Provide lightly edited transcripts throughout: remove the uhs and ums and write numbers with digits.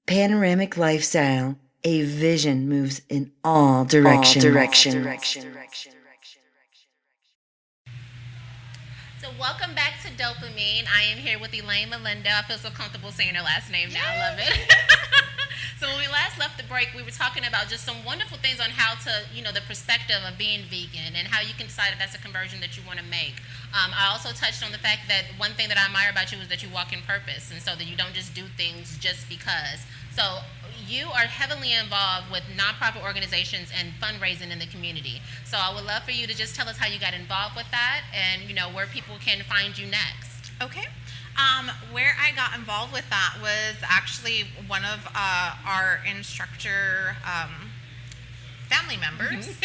Panoramic lifestyle, a vision moves in all directions. So welcome back to Dopamine. I am here with elainemollindo. I feel so comfortable saying her last name now. I love it. So when we last left the break, we were talking about just some wonderful things on how to, the perspective of being vegan and how you can decide if that's a conversion that you want to make. I also touched on the fact that one thing that I admire about you is that you walk in purpose, and so that you don't just do things just because. So you are heavily involved with nonprofit organizations and fundraising in the community. So I would love for you to just tell us how you got involved with that and, where people can find you next. Okay. Where I got involved with that was actually one of our instructor family members.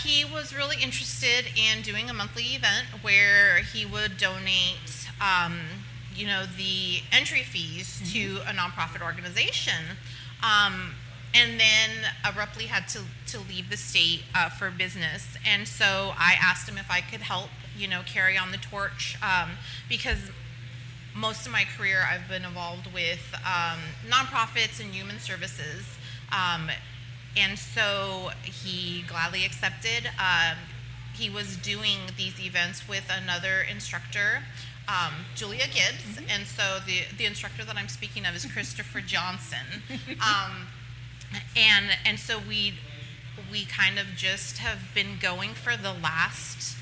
He was really interested in doing a monthly event where he would donate, the entry fees to a nonprofit organization, and then abruptly had to leave the state for business. And so I asked him if I could help, carry on the torch, because most of my career I've been involved with nonprofits and human services. And so he gladly accepted. He was doing these events with another instructor, Julia Gibbs, and so the instructor that I'm speaking of is Christopher Johnson. And so we kind of just have been going for the last,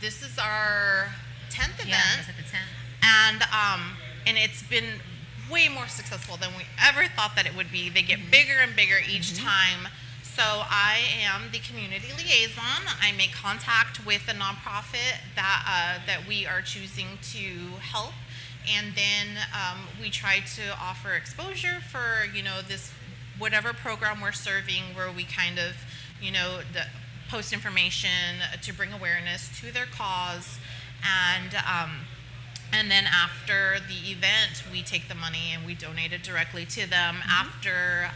this is our 10th event. Yeah, it's at the 10th. And it's been way more successful than we ever thought that it would be. They get bigger and bigger each time. So I am the community liaison. I make contact with a nonprofit that we are choosing to help, and then we try to offer exposure for this whatever program we're serving, where we kind of post information to bring awareness to their cause, and then after the event, we take the money and we donate it directly to them after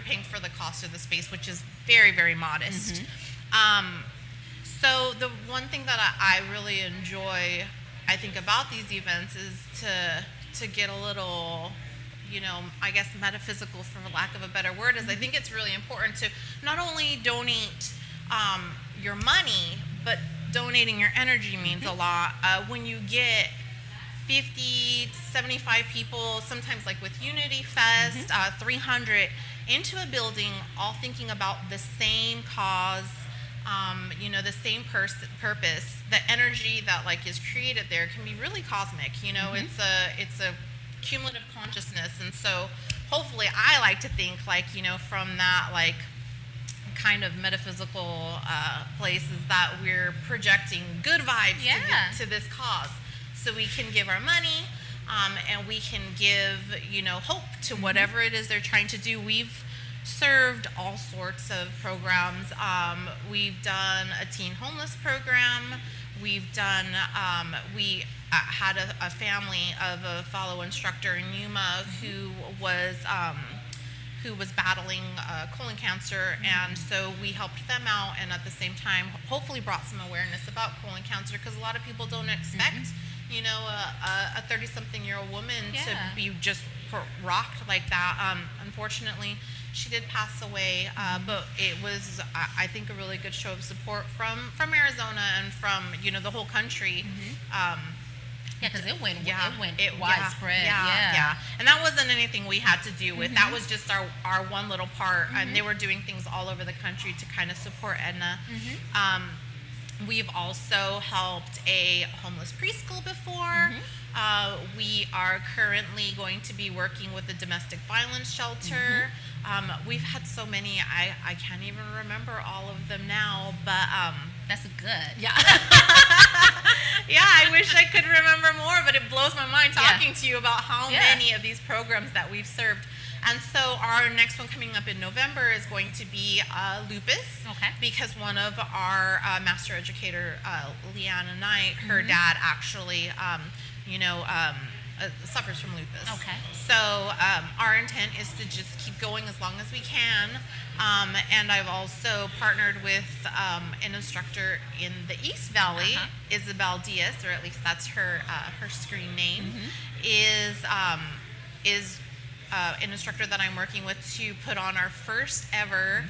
paying for the cost of the space, which is very, very modest. So the one thing that I really enjoy, I think, about these events is to get a little, I guess metaphysical, for lack of a better word, is I think it's really important to not only donate your money, but donating your energy means a lot. When you get 50, 75 people, sometimes like with Unity Fest, 300, into a building, all thinking about the same cause, the same purpose, the energy that is created there can be really cosmic. It's a cumulative consciousness, and so hopefully I like to think from that kind of metaphysical places that we're projecting good vibes to this cause, so we can give our money and we can give hope to whatever it is they're trying to do. We've served all sorts of programs. We've done a teen homeless program. We've done we had a family of a fellow instructor in Yuma who was battling colon cancer, and so we helped them out, and at the same time hopefully brought some awareness about colon cancer, because a lot of people don't expect a 30-something-year-old woman to be just rocked like that. Unfortunately, she did pass away, but it was, I think, a really good show of support from Arizona and from the whole country. Yeah, because it went widespread. Yeah. And that wasn't anything we had to do with. That was just our one little part. And they were doing things all over the country to kind of support Edna. We've also helped a homeless preschool before. We are currently going to be working with a domestic violence shelter. We've had so many, I can't even remember all of them now, but that's good. Yeah. Yeah, I wish I could remember more, but it blows my mind talking to you about how many of these programs that we've served. And so our next one coming up in November is going to be lupus, because one of our master educator, Leanna Knight, her dad actually, suffers from lupus. So our intent is to just keep going as long as we can. And I've also partnered with an instructor in the East Valley, Isabel Diaz, or at least that's her screen name, is an instructor that I'm working with to put on our first ever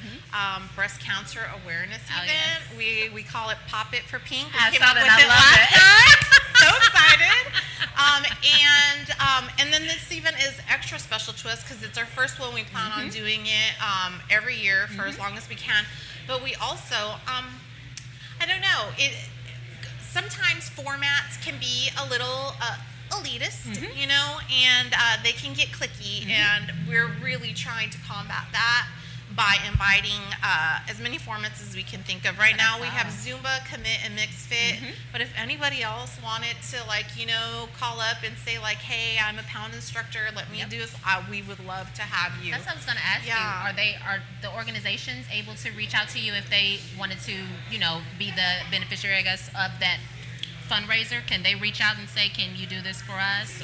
breast cancer awareness event. Yes. We call it Pop It for Pink. We I came saw up that. with I it love last it. night. So excited. And then this event is extra special to us because it's our first one. We plan on doing it every year for as long as we can. But we also, I don't know, sometimes formats can be a little elitist, you know, and they can get cliquey, and we're really trying to combat that by inviting as many formats as we can think of. Right now we have Zumba, Commit, and Mixed Fit, but if anybody else wanted to, like, you know, call up and say like, hey, I'm a pound instructor, let me do this, we would love to have you. That's what I was going to ask you. Are the organizations able to reach out to you if they wanted to, you know, be the beneficiary, I guess, of that fundraiser? Can they reach out and say, can you do this for us?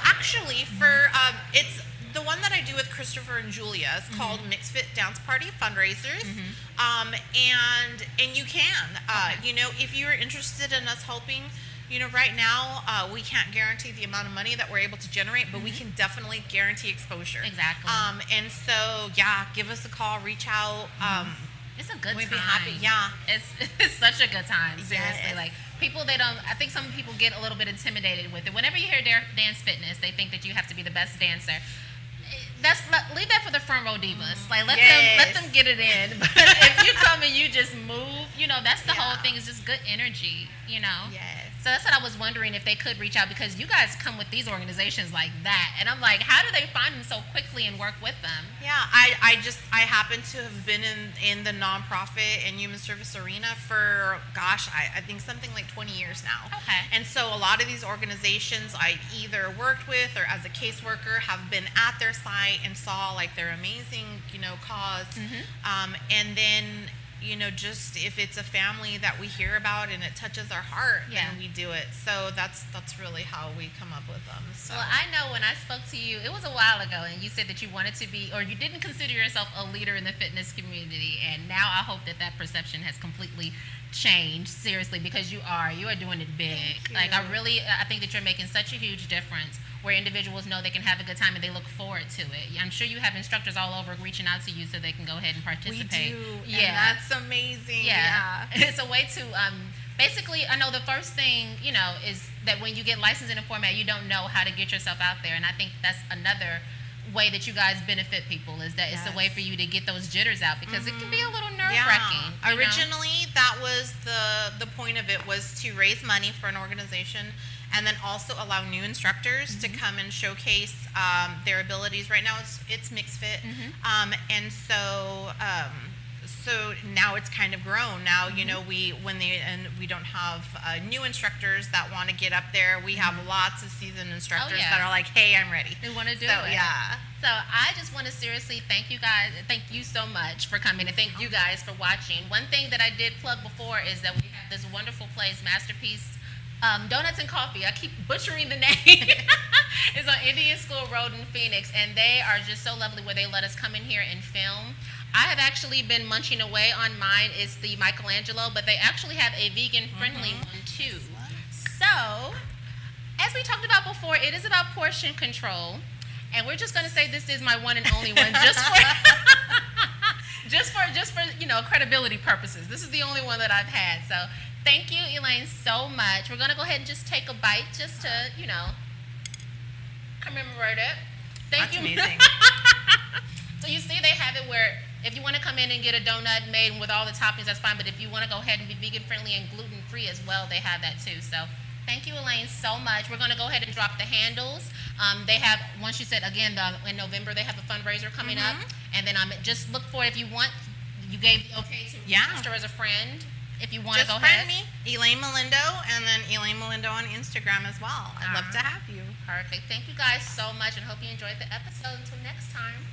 Actually, for it's the one that I do with Christopher and Julia. It's called Mixed Fit Dance Party Fundraisers. And you can, you know, if you're interested in us helping, you know, right now we can't guarantee the amount of money that we're able to generate, but we can definitely guarantee exposure. Exactly. And so, give us a call, reach out. It's a good time. We'd be happy. Yeah. It's such a good time. Seriously. Yes. Like, people, I think some people get a little bit intimidated with it. Whenever you hear dance fitness, they think that you have to be the best dancer. Leave that for the front row divas. Like, let them get it in. But if you come and you just move, you know, that's the whole thing. It's just good energy, you know. Yes. So that's what I was wondering, if they could reach out, because you guys come with these organizations like that, and I'm like, how do they find them so quickly and work with them? Yeah, I happen to have been in the nonprofit and human service arena for, I think something like 20 years now. Okay. And so a lot of these organizations I either worked with or as a caseworker have been at their site and saw like their amazing, you know, cause. And then, you know, just if it's a family that we hear about and it touches our heart, then we do it. So that's really how we come up with them. So. Well, I know when I spoke to you, it was a while ago, and you said that you wanted to be, or you didn't consider yourself a leader in the fitness community, and now I hope that perception has completely changed, seriously, because you are doing it big. Like, I think that you're making such a huge difference, where individuals know they can have a good time and they look forward to it. I'm sure you have instructors all over reaching out to you so they can go ahead and participate. We do, and that's amazing. Yeah. It's a way to, basically, I know the first thing, you know, is that when you get licensed in a format, you don't know how to get yourself out there, and I think that's another way that you guys benefit people, is that it's a way for you to get those jitters out, because it can be a little nerve-wracking. Originally, that was the point of it, was to raise money for an organization, and then also allow new instructors to come and showcase their abilities. Right now it's mixed fit, and so now it's kind of grown. Now, you know, we don't have new instructors that want to get up there. We have lots of seasoned instructors that are like, hey, I'm ready. We want to do it. Yeah. So I just want to seriously thank you guys. Thank you so much for coming, and thank you guys for watching. One thing that I did plug before is that we have this wonderful place, Masterpiece Donuts and Coffee. I keep butchering the name. It's on Indian School Road in Phoenix, and they are just so lovely, where they let us come in here and film. I have actually been munching away on mine. It's the Michelangelo, but they actually have a vegan-friendly one too. So, as we talked about before, it is about portion control, and we're just going to say this is my one and only one, just for you know, credibility purposes. This is the only one that I've had. So, thank you, Elaine, so much. We're going to go ahead and just take a bite, just to, you know, commemorate it. Thank you. Amazing. So you see, they have it where if you want to come in and get a donut made with all the toppings, that's fine. But if you want to go ahead and be vegan friendly and gluten free as well, they have that too. So thank you, Elaine, so much. We're going to go ahead and drop the handles. They have, once you said again, in November they have a fundraiser coming up, and then just look for it. If you want, you gave the okay to register as a friend. If you want to go ahead, friend me, Elaine Mollindo, and then Elaine Mollindo on Instagram as well. I'd love to have you. Perfect. Thank you guys so much, and hope you enjoyed the episode. Until next time.